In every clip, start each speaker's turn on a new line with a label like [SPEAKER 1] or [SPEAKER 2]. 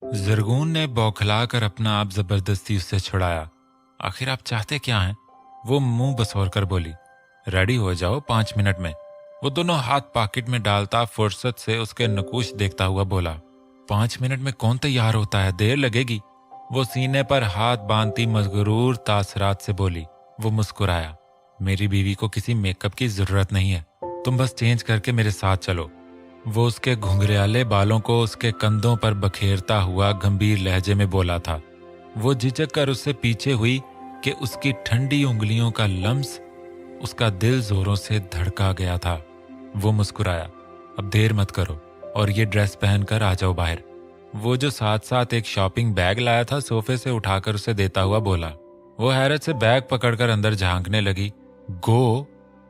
[SPEAKER 1] जरगून ने बौखला कर अपना आप जबरदस्ती उससे छुड़ाया। आखिर आप चाहते क्या हैं? वो मुंह बसोर कर बोली। रेडी हो जाओ 5 मिनट में। वो दोनों हाथ पॉकेट में डालता फुर्सत से उसके नकूश देखता हुआ बोला। 5 मिनट में कौन तैयार होता है, देर लगेगी। वो सीने पर हाथ बांधती मगरूर तासरात से बोली। वो मुस्कुराया। मेरी बीवी को किसी मेकअप की जरूरत नहीं है, तुम बस चेंज करके मेरे साथ चलो। वो उसके घुंघराले बालों को उसके कंधों पर बखेरता हुआ गंभीर लहजे में बोला था। वो झिझक कर उससे पीछे हुई कि उसकी ठंडी उंगलियों का लम्स उसका दिल जोरों से धड़का गया था। वो मुस्कुराया। अब देर मत करो और ये ड्रेस पहनकर आ जाओ बाहर। वो जो साथ साथ एक शॉपिंग बैग लाया था सोफे से उठाकर उसे देता हुआ बोला। वो हैरत से बैग पकड़कर अंदर झांकने लगी। गो,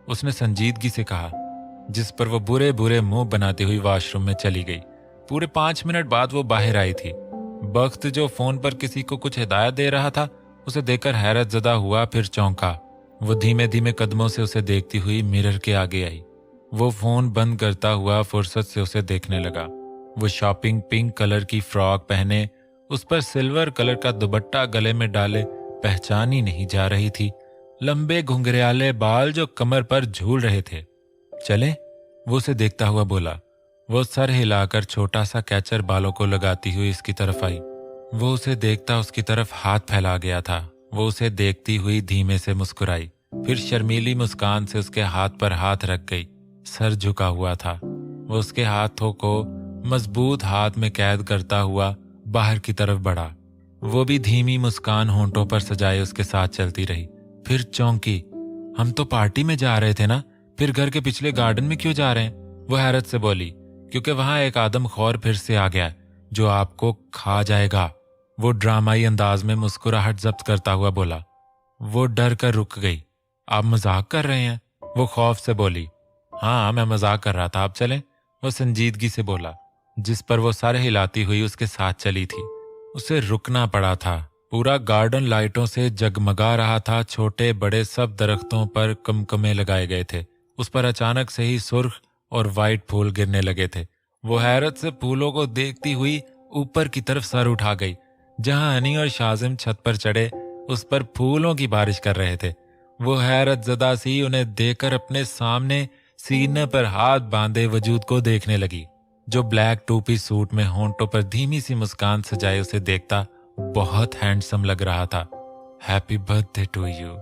[SPEAKER 1] उसने संजीदगी से कहा, जिस पर वो बुरे बुरे मुंह बनाती हुई वॉशरूम में चली गई। पूरे 5 मिनट बाद वो बाहर आई थी। बख्त जो फोन पर किसी को कुछ हिदायत दे रहा था उसे देखकर हैरत ज़दा हुआ, फिर चौंका। वो धीमे धीमे कदमों से उसे देखती हुई मिरर के आगे आई। वो फोन बंद करता हुआ फुर्सत से उसे देखने लगा। वो शॉपिंग पिंक कलर की फ्रॉक पहने, उस पर सिल्वर कलर का दुपट्टा गले में डाले पहचान ही नहीं जा रही थी। लंबे घुंघराले बाल जो कमर पर झूल रहे थे। चले, वो उसे देखता हुआ बोला। वो सर हिलाकर छोटा सा कैचर बालों को लगाती हुई इसकी तरफ आई। वो उसे देखता उसकी तरफ हाथ फैला गया था। वो उसे देखती हुई धीमे से मुस्कुराई, फिर शर्मीली मुस्कान से उसके हाथ पर हाथ रख गई। सर झुका हुआ था। वो उसके हाथों को मजबूत हाथ में कैद करता हुआ बाहर की तरफ बढ़ा। वो भी धीमी मुस्कान होंठों पर सजाए उसके साथ चलती रही। फिर चौंकी। हम तो पार्टी में जा रहे थे ना, फिर घर के पिछले गार्डन में क्यों जा रहे हैं? वो हैरत से बोली। क्योंकि वहां एक आदमखोर फिर से आ गया जो आपको खा जाएगा। वो ड्रामाई अंदाज में मुस्कुराहट जब्त करता हुआ बोला। वो डर कर रुक गई। आप मजाक कर रहे हैं? वो खौफ से बोली। हाँ, मैं मजाक कर रहा था, आप चलें। वो संजीदगी से बोला, जिस पर वो सर हिलाती हुई उसके साथ चली थी। उसे रुकना पड़ा था। पूरा गार्डन लाइटों से जगमगा रहा था। छोटे बड़े सब दरख्तों पर कमकमे लगाए गए थे। उस पर अचानक से ही सुर्ख और वाइट फूल गिरने लगे थे। वो हैरत से फूलों को देखती हुई ऊपर की तरफ सर उठा गई। जहां हनी और शाजिम छत पर चढ़े उस पर फूलों की बारिश कर रहे थे। वो हैरत ज़दा सी उन्हें देखकर अपने सामने सीने पर हाथ बांधे वजूद को देखने लगी, जो ब्लैक टू पीस सूट में होंठों पर धीमी सी मुस्कान सजाए उसे देखता बहुत हैंडसम लग रहा था। Happy birthday to you,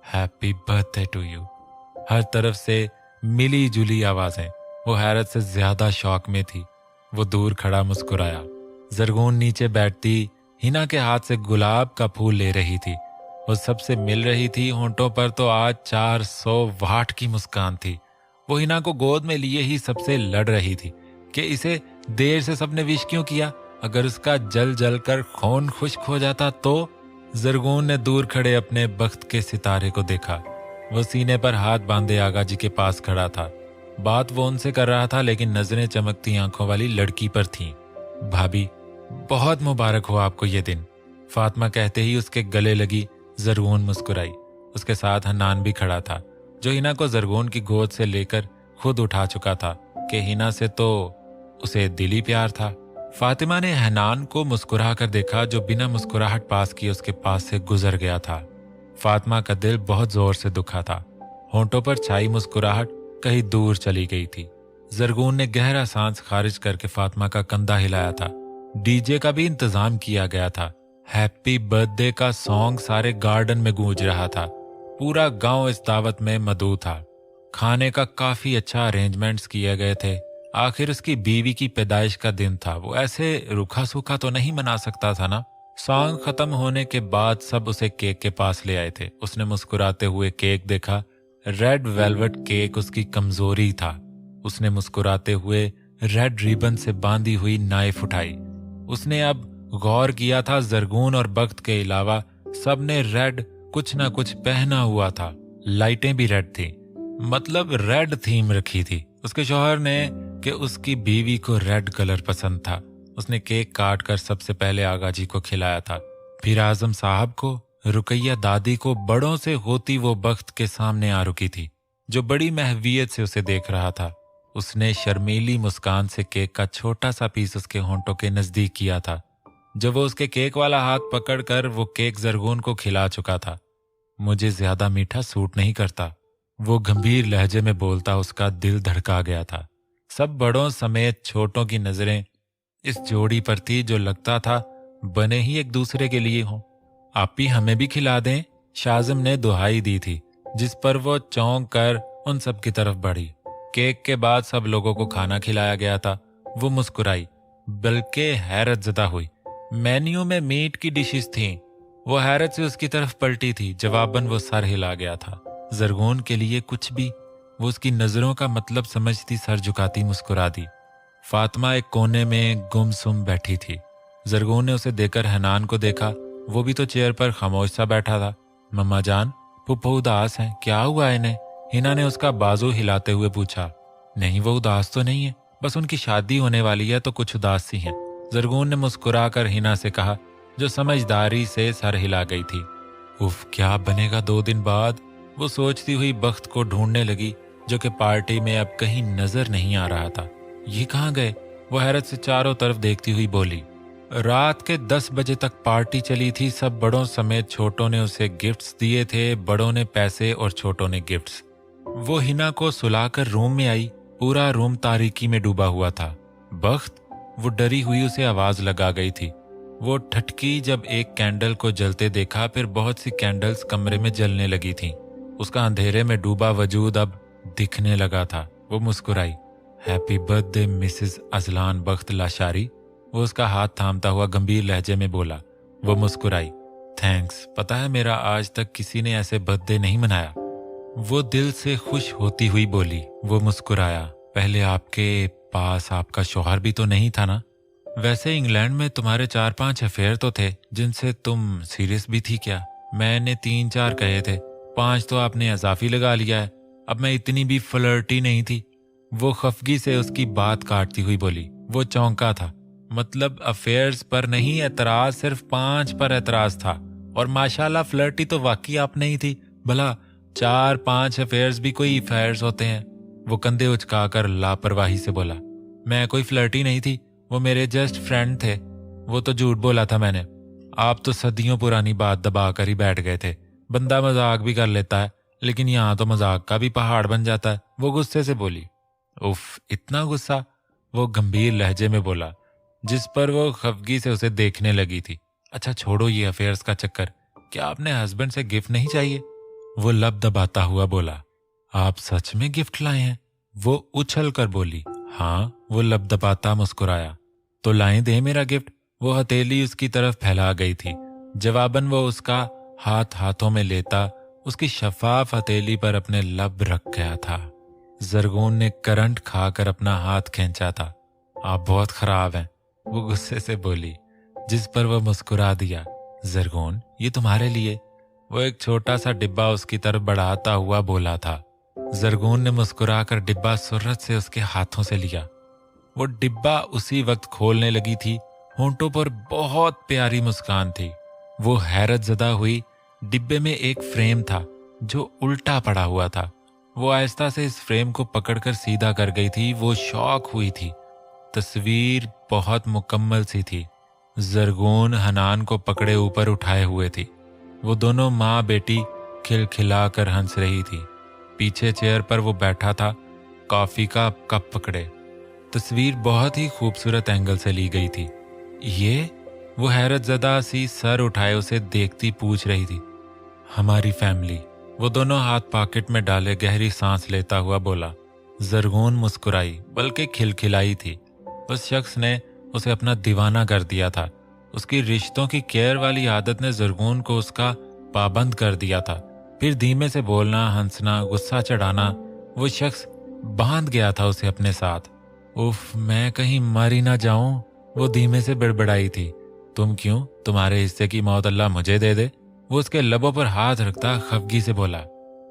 [SPEAKER 1] happy birthday to you. हर तरफ से मिली जुली आवाजें। वो हैरत से ज्यादा शौक में थी। वो दूर खड़ा मुस्कुराया। जरगून नीचे बैठती हिना के हाथ से गुलाब का फूल ले रही थी। वो सबसे मिल रही थी। होंठों पर तो आज 400 वाट की मुस्कान थी। वो हिना को गोद में लिए ही सबसे लड़ रही थी कि इसे देर से सबने विश क्यों किया। अगर उसका जल जल कर खून खुश्क हो जाता तो। जरगून ने दूर खड़े अपने बख्त के सितारे को देखा। वो सीने पर हाथ बांधे आगा जी के पास खड़ा था। बात वो उनसे कर रहा था, लेकिन नजरें चमकती आंखों वाली लड़की पर थीं। भाभी, बहुत मुबारक हो आपको ये दिन। फातिमा कहते ही उसके गले लगी। जरगून मुस्कुराई। उसके साथ हन्नान भी खड़ा था, जो हिना को जरगून की गोद से लेकर खुद उठा चुका था कि हिना से तो उसे दिली प्यार था। फातिमा ने हन्नान को मुस्कुरा कर देखा, जो बिना मुस्कुराहट पास किए उसके पास से गुजर गया था। फातिमा का दिल बहुत जोर से दुखा था। होंठों पर छाई मुस्कुराहट कहीं दूर चली गई थी। जरगून ने गहरा सांस खारिज करके फातिमा का कंधा हिलाया था। डीजे का भी इंतजाम किया गया था। हैप्पी बर्थडे का सॉन्ग सारे गार्डन में गूंज रहा था। पूरा गांव इस दावत में मदऊ था। खाने का काफी अच्छा अरेंजमेंट्स किए गए थे। आखिर उसकी बीवी की पैदाइश का दिन था। वो ऐसे रूखा सूखा तो नहीं मना सकता था ना। सॉन्ग खत्म होने के बाद सब उसे केक के पास ले आए थे। उसने मुस्कुराते हुए केक देखा। रेड वेलवेट केक उसकी कमजोरी था। उसने मुस्कुराते हुए रेड रिबन से बांधी हुई नाइफ उठाई। उसने अब गौर किया था जरगून और बख्त के अलावा सबने रेड कुछ ना कुछ पहना हुआ था। लाइटें भी रेड थी, मतलब रेड थीम रखी थी। उसके शौहर ने कि उसकी बीवी को रेड कलर पसंद था। उसने केक काट कर सबसे पहले आगा जी को खिलाया था, फिर आजम साहब को, रुकैया दादी को। बड़ों से होती वो बख्त के सामने आ रुकी थी, जो बड़ी महवियत से उसे देख रहा था। उसने शर्मीली मुस्कान से केक का छोटा सा पीस उसके होंठों के नजदीक किया था। जो वो उसके केक वाला हाथ पकड़कर वो केक जरगून को खिला चुका था। मुझे ज्यादा मीठा सूट नहीं करता, वो गंभीर लहजे में बोलता। उसका दिल धड़का गया था। सब बड़ों समेत छोटों की नजरें इस जोड़ी पर थी जो लगता था बने ही एक दूसरे के लिए हों। आप ही हमें भी खिला दें, शाजिम ने दुहाई दी थी, जिस पर वो चौंक कर उन सब की तरफ बढ़ी। केक के बाद सब लोगों को खाना खिलाया गया था। वो मुस्कुराई, बल्कि हैरत ज़दा हुई। मेन्यू में मीट की डिशेस थीं। वो हैरत से उसकी तरफ पलटी थी। जवाबन वो सर हिला गया था। जरगून के लिए कुछ भी। वो उसकी नजरों का मतलब समझती सर झुकाती मुस्कुरा दी। फातिमा एक कोने में गुमसुम बैठी थी। जरगून ने उसे देखकर हनान को देखा। वो भी तो चेयर पर खामोश सा बैठा था। मम्मा जान, पुप्पो उदास हैं, क्या हुआ इन्हें? हिना ने उसका बाजू हिलाते हुए पूछा। नहीं, वो उदास तो नहीं है, बस उनकी शादी होने वाली है तो कुछ उदास सी हैं। जरगून ने मुस्कुराकर हिना से कहा, जो समझदारी से सर हिला गई थी। उफ, क्या बनेगा 2 दिन बाद? वो सोचती हुई बख्त को ढूंढने लगी, जो कि पार्टी में अब कहीं नजर नहीं आ रहा था। ये कहाँ गए? वो हैरत से चारों तरफ देखती हुई बोली। रात के 10 बजे तक पार्टी चली थी। सब बड़ों समेत छोटों ने उसे गिफ्ट्स दिए थे। बड़ों ने पैसे और छोटों ने गिफ्ट्स। वो हिना को सुलाकर रूम में आई। पूरा रूम तारीकी में डूबा हुआ था। बख्त, वो डरी हुई उसे आवाज लगा गई थी। वो ठटकी जब एक कैंडल को जलते देखा, फिर बहुत सी कैंडल्स कमरे में जलने लगी थीं। उसका अंधेरे में डूबा वजूद अब दिखने लगा था। वो मुस्कुराई। हैप्पी बर्थडे मिसेस अजलान बख्त लाशारी। वो उसका हाथ थामता हुआ गंभीर लहजे में बोला। वो मुस्कुराई। थैंक्स, पता है मेरा आज तक किसी ने ऐसे बर्थडे नहीं मनाया। वो दिल से खुश होती हुई बोली। वो मुस्कुराया। पहले आपके पास आपका शौहर भी तो नहीं था ना? वैसे इंग्लैंड में तुम्हारे 4-5 अफेयर तो थे, जिनसे तुम सीरियस भी थी क्या? मैंने 3-4 कहे थे, 5 तो आपने इजाफी लगा लिया है। अब मैं इतनी भी फ्लर्टी नहीं थी। वो खफगी से उसकी बात काटती हुई बोली। वो चौंका था। मतलब अफेयर्स पर नहीं एतराज, सिर्फ 5 पर एतराज था। और माशाल्लाह फ्लर्टी तो वाकई आप नहीं थी। भला 4-5 अफेयर्स भी कोई अफेयर्स होते हैं? वो कंधे उचकाकर लापरवाही से बोला। मैं कोई फ्लर्टी नहीं थी, वो मेरे जस्ट फ्रेंड थे। वो तो झूठ बोला था मैंने। आप तो सदियों पुरानी बात दबा कर ही बैठ गए थे। बंदा मजाक भी कर लेता है, लेकिन यहाँ तो मजाक का भी पहाड़ बन जाता है। वो गुस्से से बोली। उफ, इतना गुस्सा? वो गंभीर लहजे में बोला, जिस पर वो खफगी से उसे देखने लगी थी। अच्छा छोड़ो ये अफेयर्स का चक्कर, क्या आपने हस्बैंड से गिफ्ट नहीं चाहिए? वो लब दबाता हुआ बोला। आप सच में गिफ्ट लाए हैं? वो उछल कर बोली। हाँ, वो लब दबाता मुस्कुराया। तो लाएं दे मेरा गिफ्ट। वो हथेली उसकी तरफ फैला गई थी। जवाबन वो उसका हाथ हाथों में लेता उसकी शफाफ हथेली पर अपने लब रख गया था। जरगून ने करंट खाकर अपना हाथ खींचा था। आप बहुत खराब हैं, वो गुस्से से बोली, जिस पर वो मुस्कुरा दिया। जरगून, ये तुम्हारे लिए। वो एक छोटा सा डिब्बा उसकी तरफ बढ़ाता हुआ बोला था। जरगून ने मुस्कुराकर डिब्बा सुर्रत से उसके हाथों से लिया। वो डिब्बा उसी वक्त खोलने लगी थी। होंठों पर बहुत प्यारी मुस्कान थी। वो हैरत ज़दा हुई। डिब्बे में एक फ्रेम था जो उल्टा पड़ा हुआ था। वो आहिस्ता से इस फ्रेम को पकड़कर सीधा कर गई थी। वो शॉक हुई थी। तस्वीर बहुत मुकम्मल सी थी। जरगून हनान को पकड़े ऊपर उठाए हुए थी। वो दोनों माँ बेटी खिलखिला कर हंस रही थी। पीछे चेयर पर वो बैठा था, कॉफी का कप पकड़े। तस्वीर बहुत ही खूबसूरत एंगल से ली गई थी। ये? वो हैरत ज़दा सी सर उठाए उसे देखती पूछ रही थी। हमारी फैमिली। वो दोनों हाथ पॉकेट में डाले गहरी सांस लेता हुआ बोला। जरगून मुस्कुराई, बल्कि खिलखिलाई थी। उस शख्स ने उसे अपना दीवाना कर दिया था। उसकी रिश्तों की केयर वाली आदत ने जरगून को उसका पाबंद कर दिया था। फिर धीमे से बोलना, हंसना, गुस्सा चढ़ाना, वो शख्स बांध गया था उसे अपने साथ। उफ, मैं कहीं मर ही ना जाऊं, वो धीमे से बड़बड़ाई थी। तुम क्यों? तुम्हारे हिस्से की मौत अल्लाह मुझे दे दे। वो उसके लबों पर हाथ रखता खफगी से बोला।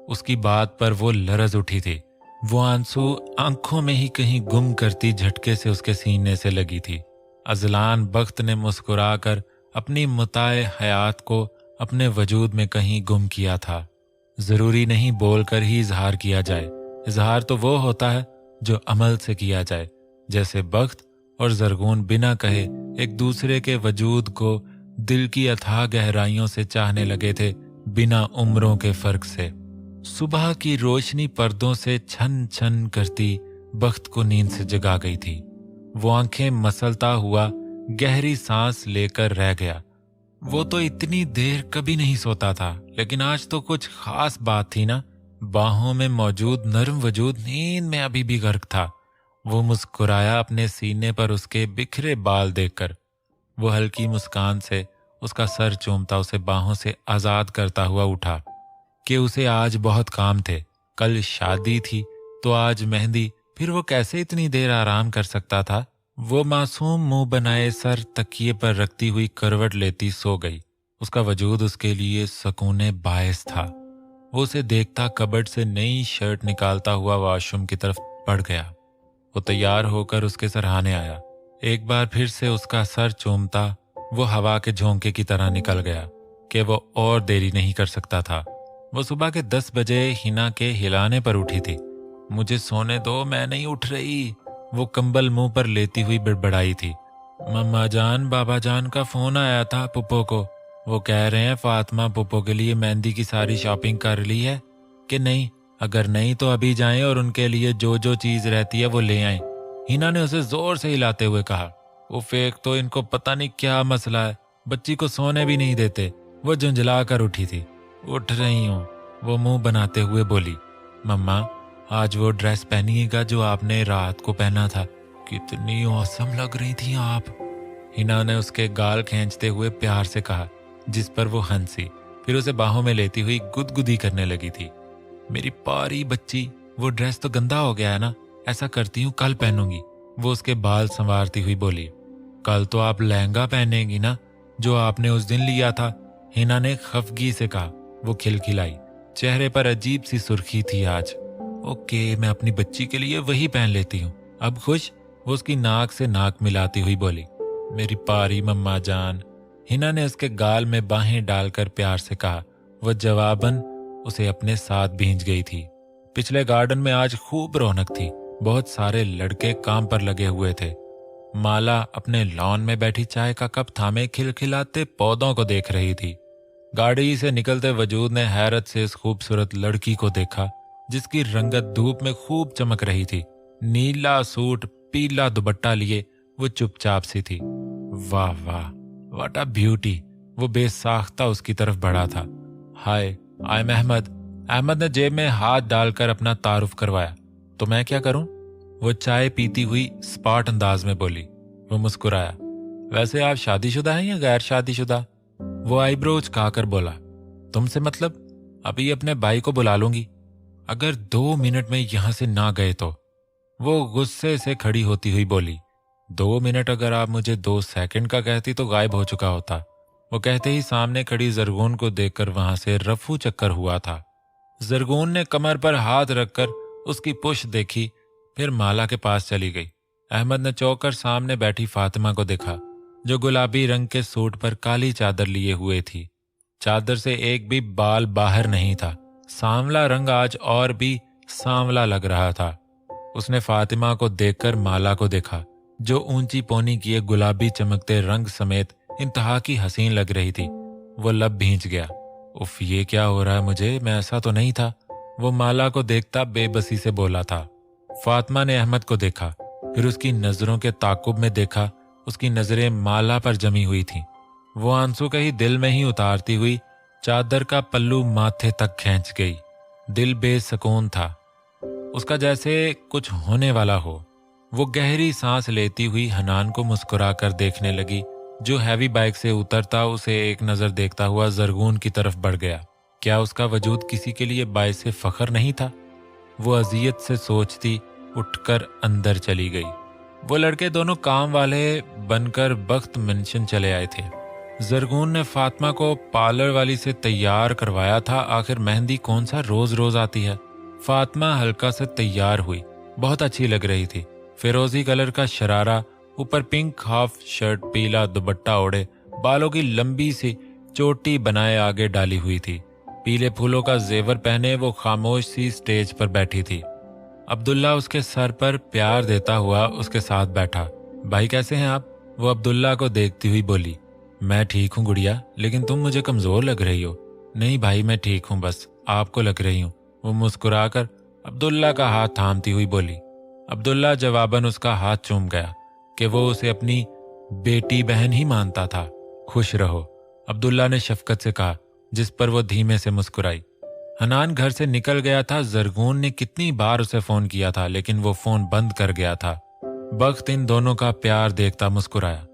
[SPEAKER 1] उसकी बात पर वो लरज उठी थी। वो आंसू आंखों में ही कहीं गुम करती झटके से उसके सीने से लगी थी। अजलान बख्त ने मुस्कुराकर अपनी मुताए हयात को अपने वजूद में कहीं गुम किया था। जरूरी नहीं बोलकर ही इजहार किया जाए। इजहार तो वो होता है जो अमल से किया जाए। जैसे बख्त और ज़रगून बिना कहे एक दूसरे के वजूद को दिल की अथाह गहराइयों से चाहने लगे थे, बिना उम्रों के फर्क से। सुबह की रोशनी पर्दों से छन छन करती बख्त को नींद से जगा गई थी। वो आंखें मसलता हुआ गहरी सांस लेकर रह गया। वो तो इतनी देर कभी नहीं सोता था, लेकिन आज तो कुछ खास बात थी ना। बाहों में मौजूद नर्म वजूद नींद में अभी भी गर्क था। वो मुस्कुराया अपने सीने पर उसके बिखरे बाल देखकर। वो हल्की मुस्कान से उसका सर चूमता उसे बाहों से आजाद करता हुआ उठा कि उसे आज बहुत काम थे। कल शादी थी तो आज मेहंदी, फिर वो कैसे इतनी देर आराम कर सकता था। वो मासूम मुंह बनाए सर तकिए पर रखती हुई करवट लेती सो गई। उसका वजूद उसके लिए सकूने बायस था। वो उसे देखता कबर्ड से नई शर्ट निकालता हुआ वॉशरूम की तरफ बढ़ गया। वो तैयार होकर उसके सराहने आया। एक बार फिर से उसका सर चूमता वो हवा के झोंके की तरह निकल गया कि वो और देरी नहीं कर सकता था। वो सुबह के 10 बजे हिना के हिलाने पर उठी थी। मुझे सोने दो, मैं नहीं उठ रही, वो कंबल मुंह पर लेती हुई बड़बड़ाई थी। मम्मा जान, बाबा जान का फोन आया था पुप्पो को। वो कह रहे हैं फातिमा पुप्पो के लिए मेहंदी की सारी शॉपिंग कर ली है कि नहीं। अगर नहीं तो अभी जाएं और उनके लिए जो जो चीज रहती है वो ले आएं। हिना ने उसे जोर से हिलाते हुए कहा। वो फेक तो इनको पता नहीं क्या मसला है, बच्ची को सोने भी नहीं देते। वो झुंझला कर उठी थी। उठ रही हूँ, वो मुंह बनाते हुए बोली। मम्मा आज वो ड्रेस पहनिएगा जो आपने रात को पहना था, कितनी औसम लग रही थी आप। हिना ने उसके गाल खींचते हुए प्यार से कहा, जिस पर वो हंसी, फिर उसे बाहों में लेती हुई गुदगुदी करने लगी थी। मेरी प्यारी बच्ची, वो ड्रेस तो गंदा हो गया है ना, ऐसा करती हूँ कल पहनूंगी। वो उसके बाल संवारती हुई बोली। कल तो आप लहंगा पहनेंगी ना, जो आपने उस दिन लिया था, हिना ने खफगी से कहा। वो खिलखिलाई, चेहरे पर अजीब सी सुर्खी थी आज। ओके, मैं अपनी बच्ची के लिए वही पहन लेती हूँ। अब खुश? वो उसकी नाक से नाक मिलाती हुई बोली। मेरी प्यारी मम्मा जान, हिना ने उसके गाल में बाहें डालकर प्यार से कहा। वह जवाबन उसे अपने साथ भींच गई थी। पिछले गार्डन में आज खूब रौनक थी। बहुत सारे लड़के काम पर लगे हुए थे। माला अपने लॉन में बैठी चाय का कप थामे खिलखिलाते पौधों को देख रही थी। गाड़ी से निकलते वजूद ने हैरत से इस खूबसूरत लड़की को देखा, जिसकी रंगत धूप में खूब चमक रही थी। नीला सूट, पीला दुपट्टा लिए वो चुपचाप सी थी। वाह वाह, व्हाट अ ब्यूटी। वो बेसाख्ता उसकी तरफ बढ़ा था। हाय, आई एम अहमद। अहमद ने जेब में हाथ डालकर अपना तारुफ करवाया। तो मैं क्या करूं? वो चाय पीती हुई स्पॉट अंदाज में बोली। वो मुस्कुराया। वैसे आप शादीशुदा हैं या गैर शादीशुदा? वो आईब्रो उचकाकर बोला। तुमसे मतलब? अभी अपने भाई को बुला लूंगी, अगर 2 मिनट में यहां से ना गए तो। वो गुस्से से खड़ी होती हुई बोली। 2 मिनट? अगर आप मुझे 2 सेकंड का कहती तो गायब हो चुका होता। वो कहते ही सामने खड़ी जरगून को देखकर वहां से रफू चक्कर हुआ था। जरगून ने कमर पर हाथ रखकर उसकी पुश देखी, फिर माला के पास चली गई। अहमद ने चौंक कर सामने बैठी फातिमा को देखा, जो गुलाबी रंग के सूट पर काली चादर लिए हुए थी। चादर से एक भी बाल बाहर नहीं था। सांवला रंग आज और भी सांवला लग रहा था। उसने फातिमा को देखकर माला को देखा, जो ऊंची पौनी किए गुलाबी चमकते रंग समेत इंतहा की हसीन लग रही थी। वो लब भींच गया। उफ, ये क्या हो रहा है मुझे? मैं ऐसा तो नहीं था। वो माला को देखता बेबसी से बोला था। फातिमा ने अहमद को देखा, फिर उसकी नजरों के ताकुब में देखा। उसकी नजरें माला पर जमी हुई थीं। वो आंसू कहीं दिल में ही उतारती हुई चादर का पल्लू माथे तक खींच गई। दिल बेसकून था, उसका जैसे कुछ होने वाला हो। वो गहरी सांस लेती हुई हनान को मुस्कुराकर देखने लगी, जो हैवी बाइक से उतरता उसे एक नजर देखता हुआ जरगून की तरफ बढ़ गया। क्या उसका वजूद किसी के लिए बायस फख्र नहीं था? वो अजियत से सोचती उठकर अंदर चली गई। वो लड़के दोनों काम वाले बनकर बख्त मेंशन चले आए थे। जरगून ने फातिमा को पार्लर वाली से तैयार करवाया था। आखिर मेहंदी कौन सा रोज रोज आती है। फातिमा हल्का से तैयार हुई, बहुत अच्छी लग रही थी। फिरोजी कलर का शरारा, ऊपर पिंक हाफ शर्ट, पीला दुपट्टा ओढ़े, बालों की लंबी सी चोटी बनाए आगे डाली हुई थी। पीले फूलों का जेवर पहने वो खामोश सी स्टेज पर बैठी थी। अब्दुल्ला उसके सर पर प्यार देता हुआ उसके साथ बैठा। भाई कैसे हैं आप? वो अब्दुल्ला को देखती हुई बोली। मैं ठीक हूँ गुड़िया, लेकिन तुम मुझे कमजोर लग रही हो। नहीं भाई मैं ठीक हूँ, बस आपको लग रही हूँ, वो मुस्कुराकर अब्दुल्ला का हाथ थामती हुई बोली। अब्दुल्ला जवाबन उसका हाथ चूम गया कि वो उसे अपनी बेटी बहन ही मानता था। खुश रहो, अब्दुल्ला ने शफकत से कहा, जिस पर वो धीमे से मुस्कुराई। हनान घर से निकल गया था। जरगून ने कितनी बार उसे फोन किया था, लेकिन वो फोन बंद कर गया था। बख्त इन दोनों का प्यार देखता मुस्कुराया।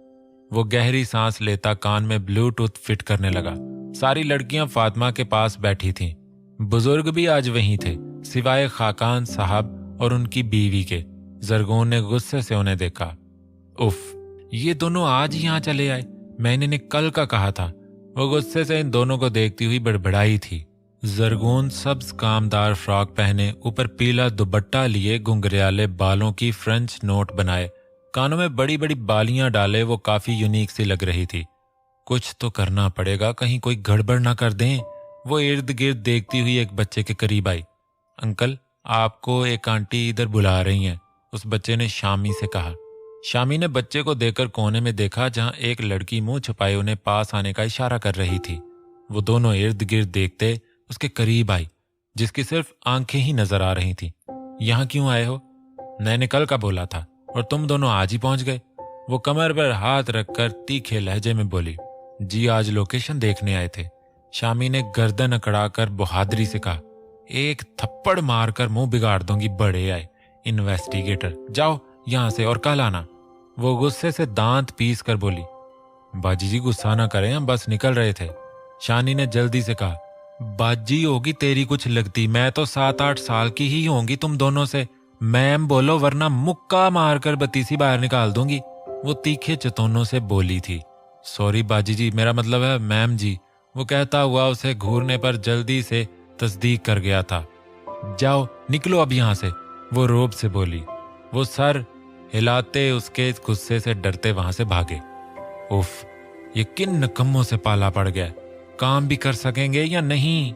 [SPEAKER 1] वो गहरी सांस लेता कान में ब्लूटूथ फिट करने लगा। सारी लड़कियां फातिमा के पास बैठी थीं। बुजुर्ग भी आज वहीं थे, सिवाय खाकान साहब और उनकी बीवी के। जरगून ने गुस्से से उन्हें देखा। उफ, ये दोनों आज ही यहाँ चले आए, मैंने इन्हें कल का कहा था। वो गुस्से से इन दोनों को देखती हुई बड़बड़ाई थी। जरगून सब्ज कामदार फ्रॉक पहने, ऊपर पीला दुपट्टा लिए, घुंघराले बालों की फ्रेंच नोट बनाए, कानों में बड़ी बड़ी बालियां डाले, वो काफी यूनिक सी लग रही थी। कुछ तो करना पड़ेगा, कहीं कोई गड़बड़ ना कर दें। वो इर्द गिर्द देखती हुई एक बच्चे के करीब आई। अंकल, आपको एक आंटी इधर बुला रही हैं, उस बच्चे ने शामी से कहा। शामी ने बच्चे को देखकर कोने में देखा, जहां एक लड़की मुंह छुपाए उन्हें पास आने का इशारा कर रही थी। वो दोनों इर्द गिर्द देखते उसके करीब आई, जिसकी सिर्फ आंखें ही नजर आ रही थी। यहाँ क्यों आए हो? मैंने कल का बोला था और तुम दोनों आज ही पहुंच गए। वो कमर पर हाथ रखकर तीखे लहजे में बोली। जी आज लोकेशन देखने आए थे। शामी ने गर्दन अकड़ाकर बहादुरी से कहा। एक थप्पड़ मारकर मुंह बिगाड़ दूंगी, बड़े आए इन्वेस्टिगेटर। जाओ यहां से और कल आना। वो गुस्से से दांत पीस कर बोली। बाजी जी गुस्सा ना करें, हम बस निकल रहे थे। शानी ने जल्दी से कहा। बाजी होगी तेरी कुछ लगती, मैं तो 7-8 साल की ही होंगी तुम दोनों से। मैम बोलो वरना मुक्का मारकर बतीसी बाहर निकाल दूंगी, वो तीखे चतोनों से बोली थी। सॉरी बाजी जी, मेरा मतलब है मैम जी, वो कहता हुआ उसे घूरने पर जल्दी से तस्दीक कर गया था। जाओ निकलो अब यहां से, वो रोब से बोली। वो सर हिलाते उसके गुस्से से डरते वहां से भागे। उफ, ये किन नकम्मों से पाला पड़ गया, काम भी कर सकेंगे या नहीं।